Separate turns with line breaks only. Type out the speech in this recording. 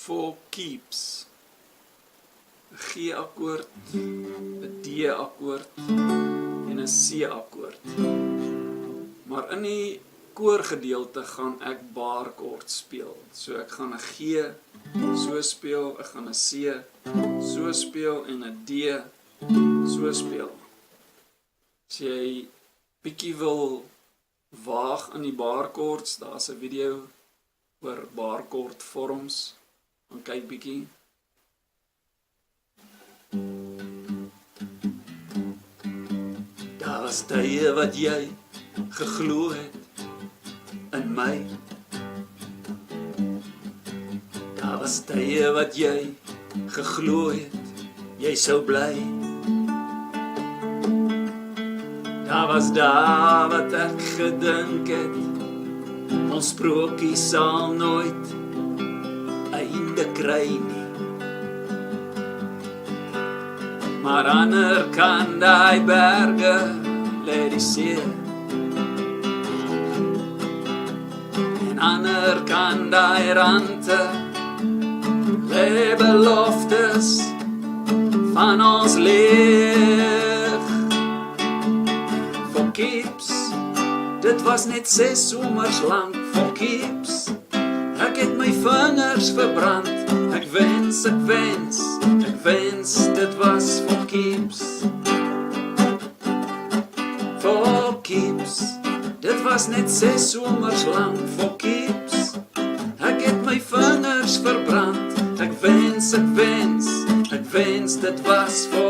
for keeps. 'n G-akkoord, 'n D-akkoord en 'n C-akkoord. Maar in die koorgedeelte gaan ek baarkord speel. So ek gaan 'n G so speel, ek gaan 'n C so speel en 'n D so speel. As jy bietjie wil waag in die baarkords, daar's 'n video oor baarkordvorms, gaan kyk bietjie. Daar was tye wat jy geglo het in my. Daar was tye wat jy geglo het, jy sou bly. Daar was dae wat ek gedink het, ons sprokie sal nooit einde kry nie. Maar ander kan daai berge lê die see. En ander kan daai rante lê beloftes van ons leeg. For keeps, dit was net 6 somers lank. For keeps, ek het my vingers verbrand. Ek wens, dit was for keeps. For keeps, dit was net 6 somers lank. For keeps, ek het my vingers verbrand. Ek wens, dit was for